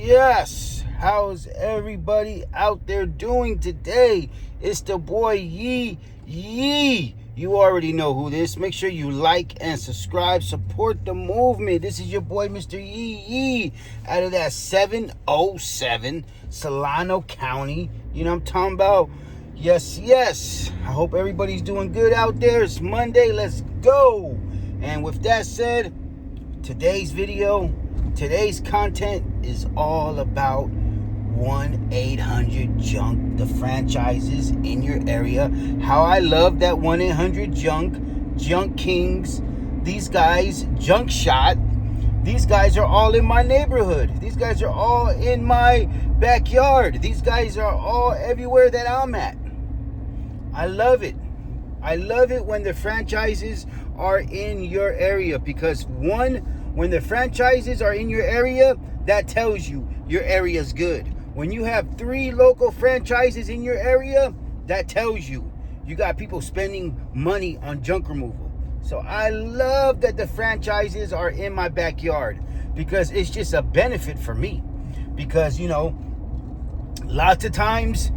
Yes. How's everybody out there doing today? It's the boy Yee. You already know who this. Make sure you like and subscribe. Support the movement. This is your boy, Mr. Yee. Out of that 707 Solano County. You know what I'm talking about? Yes. I hope everybody's doing good out there. It's Monday. Let's go. And with that said, today's content is all about 1-800-JUNK, the franchises in your area. How I love that 1-800-JUNK, Junk Kings, these guys, Junk Shot. These guys are all in my neighborhood. These guys are all in my backyard. These guys are all everywhere that I'm at. I love it. I love it when the franchises are in your area because when the franchises are in your area, that tells you your area is good. When you have 3 local franchises in your area, that tells you got people spending money on junk removal. So I love that the franchises are in my backyard because it's just a benefit for me. Because, lots of times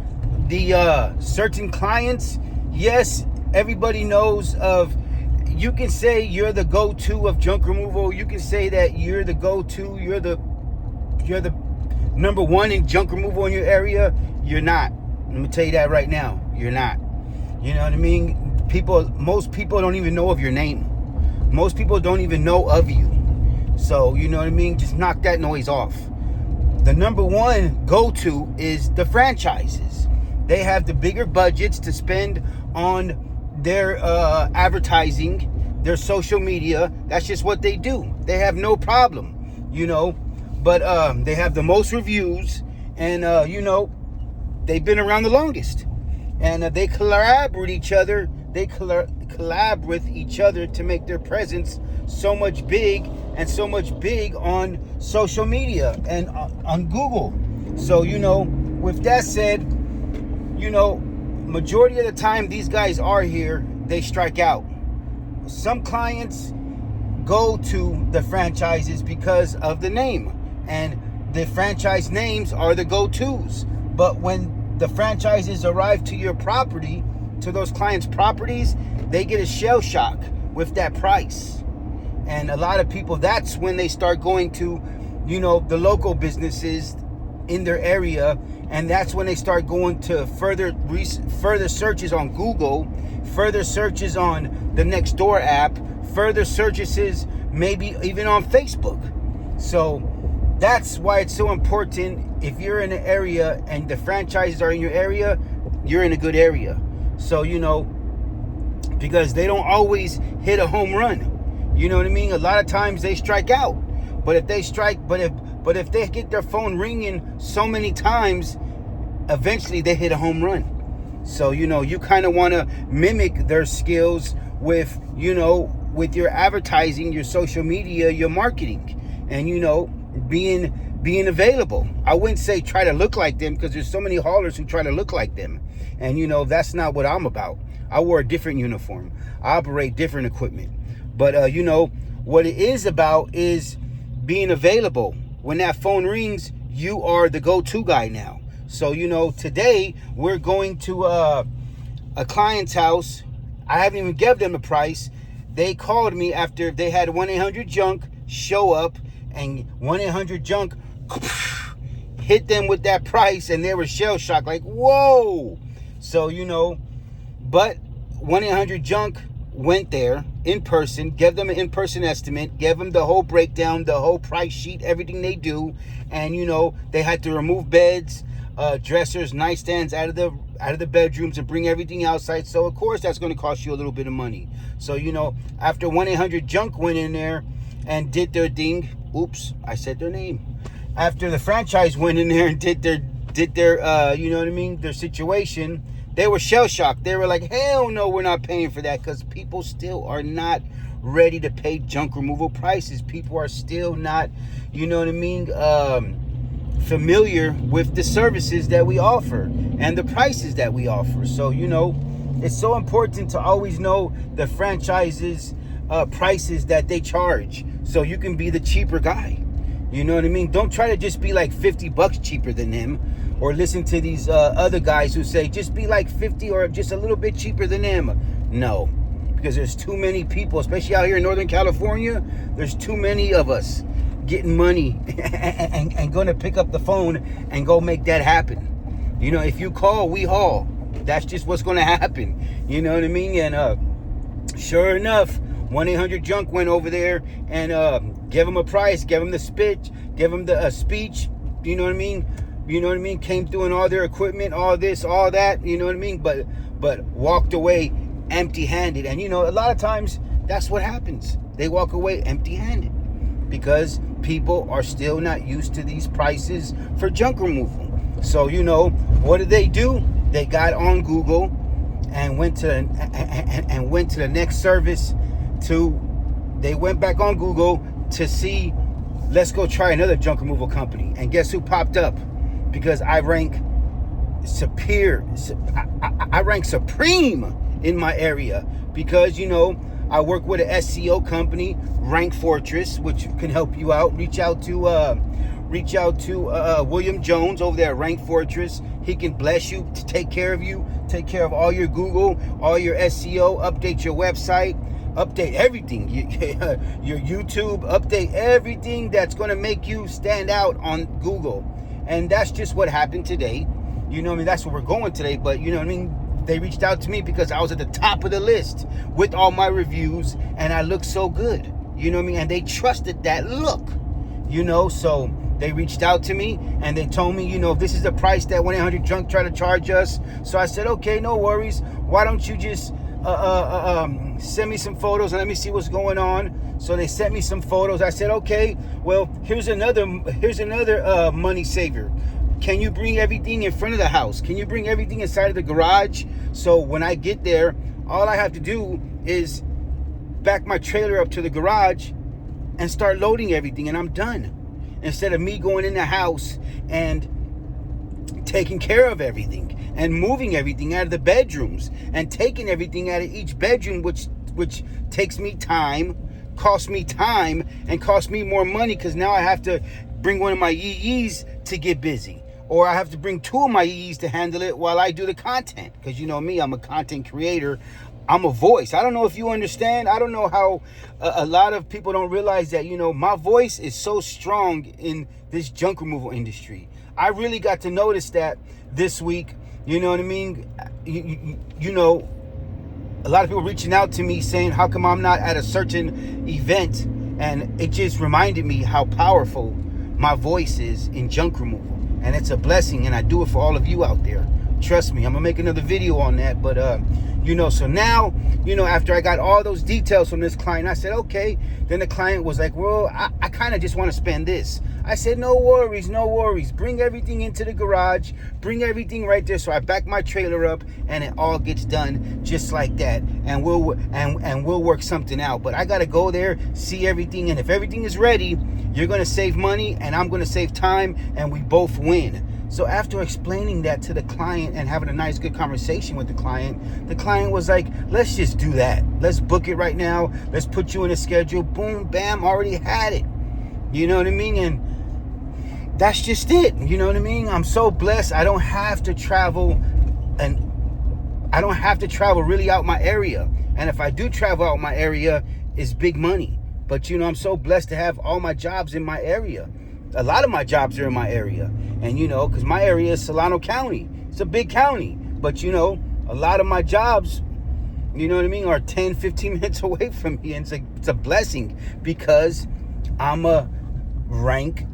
the certain clients, yes, everybody knows of. You can say you're the go-to of junk removal. You can say that you're the go-to. You're the number one in junk removal in your area. You're not. Let me tell you that right now. You're not. You know what I mean? Most people don't even know of your name. Most people don't even know of you. So, you know what I mean? Just knock that noise off. The number one go-to is the franchises. They have the bigger budgets to spend on their advertising, their social media. That's just what they do. They have no problem, but they have the most reviews, and they've been around the longest, and they collab with each other. They collab with each other to make their presence so much big on social media and on Google. So with that said, majority of the time these guys are here, they strike out. Some clients go to the franchises because of the name, and the franchise names are the go-tos. But when the franchises arrive to your property, to those clients' properties, they get a shell shock with that price. And a lot of people, that's when they start going to, the local businesses in their area, and that's when they start going to further searches on Google, further searches on the Nextdoor app, further searches maybe even on Facebook. So that's why it's so important. If you're in an area and the franchises are in your area, you're in a good area. So because they don't always hit a home run. You know what I mean? A lot of times they strike out. But if they get their phone ringing so many times, eventually they hit a home run. So, you kind of want to mimic their skills with your advertising, your social media, your marketing, and, being available. I wouldn't say try to look like them because there's so many haulers who try to look like them. And, that's not what I'm about. I wear a different uniform. I operate different equipment. But, what it is about is being available. When that phone rings, you are the go-to guy now. So, today we're going to a client's house. I haven't even given them a price. They called me after they had 1-800-JUNK show up, and 1-800-JUNK hit them with that price, and they were shell shocked, like, whoa. So, but 1-800-JUNK went there in person, gave them an in-person estimate, gave them the whole breakdown, the whole price sheet, everything they do. And, they had to remove beds, dressers, nightstands out of the bedrooms and bring everything outside. So, of course, that's going to cost you a little bit of money. So, after 1-800-JUNK went in there and did their thing, oops, I said their name. After the franchise went in there and did their their situation, they were shell-shocked. They were like, hell no, we're not paying for that, because people still are not ready to pay junk removal prices. People are still not, familiar with the services that we offer and the prices that we offer. So, it's so important to always know the franchises prices that they charge, so you can be the cheaper guy. You know what I mean? Don't try to just be like $50 cheaper than them, or listen to these other guys who say just be like 50 or just a little bit cheaper than them. No, because there's too many people, especially out here in Northern California. There's too many of us getting money and going to pick up the phone and go make that happen. You know, if you call, we haul. That's just what's going to happen. You know what I mean? And sure enough, 1-800-JUNK went over there and gave him a price, gave him the speech, gave him the speech. You know what I mean? You know what I mean? Came through in all their equipment, all this, all that. You know what I mean? But walked away empty-handed. And you know, a lot of times that's what happens. They walk away empty-handed because people are still not used to these prices for junk removal. So you know, what did they do? They got on Google and went to the next service. They went back on Google to see, let's go try another junk removal company. And guess who popped up? Because I rank superior. I rank supreme in my area, because you know, I work with an SEO company, Rank Fortress, which can help you out. Reach out to William Jones over there at Rank Fortress. He can bless you, to take care of you, take care of all your Google, all your SEO, update your website, update everything, your YouTube, update everything that's going to make you stand out on Google. And that's just what happened today. You know what I mean? That's where we're going today. But you know what I mean? They reached out to me because I was at the top of the list with all my reviews and I looked so good. You know what I mean? And they trusted that look, you know, so they reached out to me and they told me, you know, this is the price that 1-800-JUNK try to charge us. So I said, okay, no worries. Why don't you just send me some photos and let me see what's going on. So they sent me some photos. I said, okay, well, here's another money saver. Can you bring everything in front of the house? Can you bring everything inside of the garage? So when I get there, all I have to do is back my trailer up to the garage and start loading everything, and I'm done. Instead of me going in the house and taking care of everything and moving everything out of the bedrooms and taking everything out of each bedroom, which takes me time, costs me time, and costs me more money, because now I have to bring one of my EEs to get busy. Or I have to bring two of my EEs to handle it while I do the content. Because you know me, I'm a content creator. I'm a voice. I don't know if you understand. I don't know how a lot of people don't realize that, you know, my voice is so strong in this junk removal industry. I really got to notice that this week. You know what I mean? You know, a lot of people reaching out to me saying, how come I'm not at a certain event? And it just reminded me how powerful my voice is in junk removal. And it's a blessing, and I do it for all of you out there. Trust me, I'm gonna make another video on that. But you know, so now, you know, after I got all those details from this client, I said, okay. Then the client was like, well, I kind of just want to spend this. I said, no worries, no worries. Bring everything into the garage. Bring everything right there. So I back my trailer up, and it all gets done just like that. And we'll work something out. But I gotta go there, see everything, and if everything is ready, you're gonna save money, and I'm gonna save time, and we both win. So after explaining that to the client and having a nice, good conversation with the client was like, let's just do that. Let's book it right now. Let's put you in a schedule. Boom, bam, already had it. You know what I mean? And that's just it. You know what I mean? I'm so blessed. I don't have to travel, and I don't have to travel really out my area. And if I do travel out my area, it's big money. But, you know, I'm so blessed to have all my jobs in my area. A lot of my jobs are in my area. And, you know, because my area is Solano County. It's a big county. But, you know, a lot of my jobs, you know what I mean, are 10, 15 minutes away from me. And it's a blessing, because I'm a rank,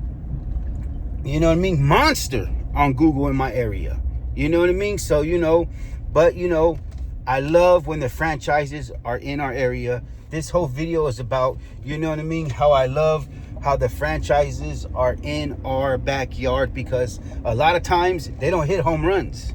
you know what I mean, monster on Google in my area. You know what I mean? So, you know, but, you know, I love when the franchises are in our area. This whole video is about, you know what I mean, how I love how the franchises are in our backyard, because a lot of times they don't hit home runs.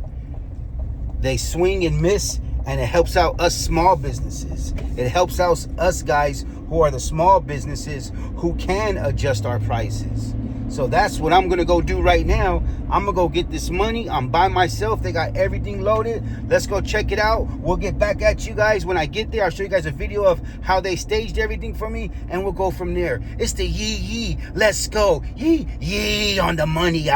They swing and miss, and it helps out us small businesses. It helps out us guys who are the small businesses who can adjust our prices. So that's what I'm gonna go do right now. I'm gonna go get this money. I'm by myself. They got everything loaded. Let's go check it out. We'll get back at you guys when I get there. I'll show you guys a video of how they staged everything for me, and we'll go from there. It's the yee. Let's go. Yee on the money.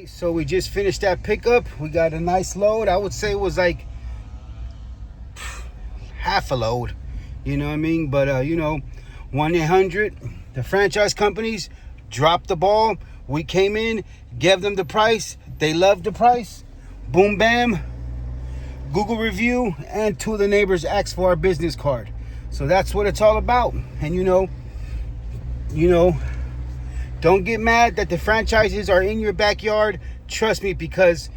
So we just finished that pickup. We got a nice load. I would say it was like half a load, you know what I mean? But 1-800, the franchise companies dropped the ball. We came in, gave them the price. They loved the price. Boom, bam. Google review, and 2 of the neighbors asked for our business card. So that's what it's all about. And don't get mad that the franchises are in your backyard. Trust me, because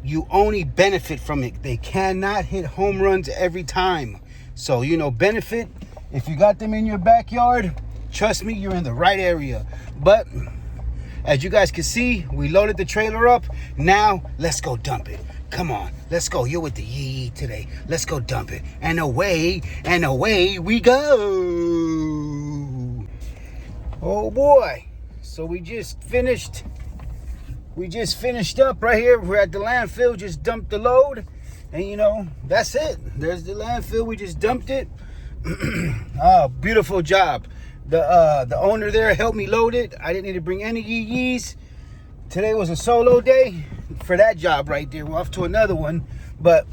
you only benefit from it. They cannot hit home runs every time. So, benefit. If you got them in your backyard, trust me, you're in the right area. But as you guys can see, we loaded the trailer up. Now, let's go dump it. Come on, let's go. You're with the yee today. Let's go dump it. And away we go. Oh boy. So we just finished up right here. We're at the landfill, just dumped the load. And that's it. There's the landfill. We just dumped it. Oh, beautiful job. The owner there helped me load it. I didn't need to bring any yees. Today was a solo day for that job right there. We're off to another one. But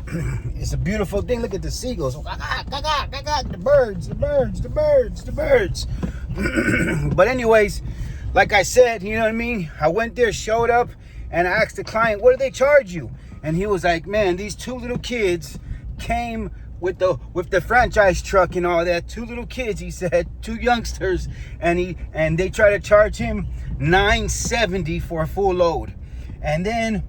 it's a beautiful thing. Look at the seagulls. The birds. But anyways, like I said, you know what I mean? I went there, showed up, and I asked the client, what do they charge you? And he was like, man, these 2 little kids came with the franchise truck and all that. 2 little kids, he said, 2 youngsters, and they try to charge him $970 for a full load. And then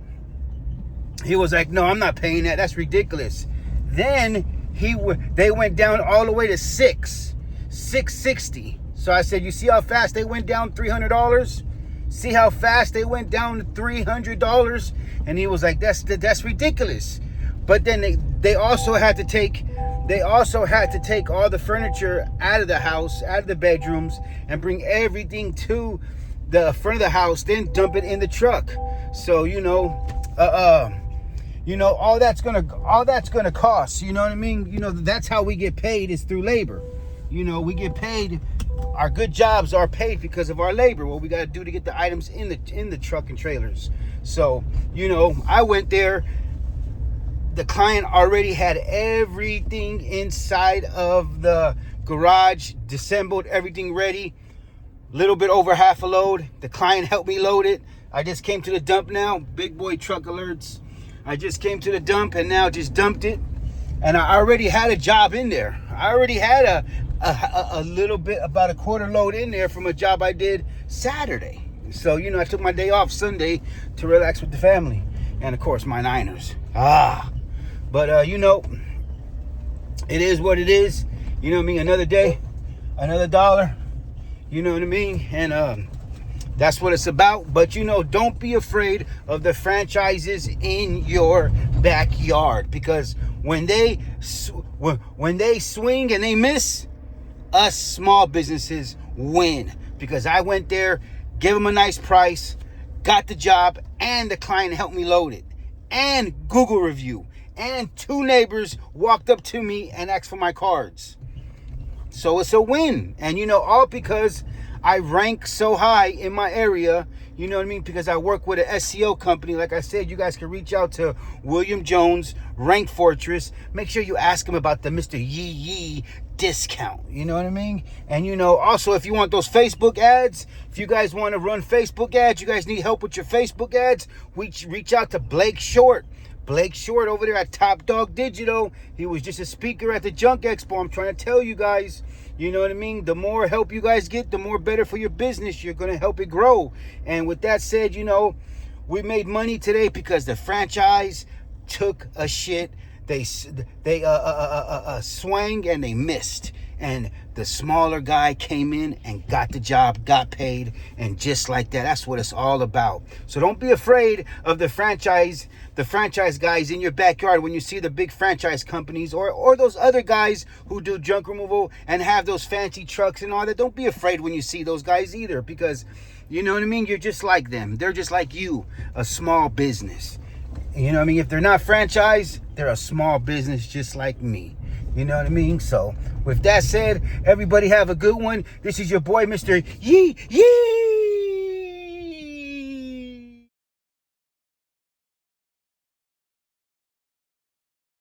he was like, no, I'm not paying that. That's ridiculous. Then they went down all the way to $660. So I said, you see how fast they went down $300? See how fast they went down to $300? And he was like, that's ridiculous. But then they also had to take all the furniture out of the house, out of the bedrooms, and bring everything to the front of the house, then dump it in the truck. So all that's gonna cost. You know what I mean? That's how we get paid, is through labor. We get paid. Our good jobs are paid because of our labor, what we got to do to get the items in the truck and trailers. So, I went there. The client already had everything inside of the garage, disassembled, everything ready. Little bit over half a load. The client helped me load it. I just came to the dump now. Big boy truck alerts. I just came to the dump and now just dumped it. And I already had a job in there. I already had a little bit, about a quarter load in there from a job I did Saturday. So, I took my day off Sunday to relax with the family. And of course, my Niners. But, it is what it is. You know what I mean? Another day, another dollar. You know what I mean? And that's what it's about. But, don't be afraid of the franchises in your backyard. Because when they swing and they miss, us small businesses win. Because I went there, gave them a nice price, got the job, and the client helped me load it. And Google review. And 2 neighbors walked up to me and asked for my cards. So it's a win. And all because I rank so high in my area. You know what I mean? Because I work with an SEO company. Like I said, you guys can reach out to William Jones, Rank Fortress. Make sure you ask him about the Mr. Yee discount. You know what I mean? And also, if you want those Facebook ads, if you guys want to run Facebook ads, you guys need help with your Facebook ads, reach out to Blake Short. Blake Short over there at Top Dog Digital. He was just a speaker at the Junk Expo. I'm trying to tell you guys, you know what I mean? The more help you guys get, the more better for your business. You're going to help it grow. And with that said, we made money today because the franchise took a shit. They swang and they missed. and the smaller guy came in and got the job, got paid, and just like that. That's what it's all about. So don't be afraid of the franchise guys in your backyard when you see the big franchise companies or those other guys who do junk removal and have those fancy trucks and all that. Don't be afraid when you see those guys either, because you know what I mean? You're just like them. They're just like you, a small business. You know what I mean? If they're not franchised, they're a small business just like me. You know what I mean? So with that said, everybody have a good one. This is your boy, Mr. Yee Yee.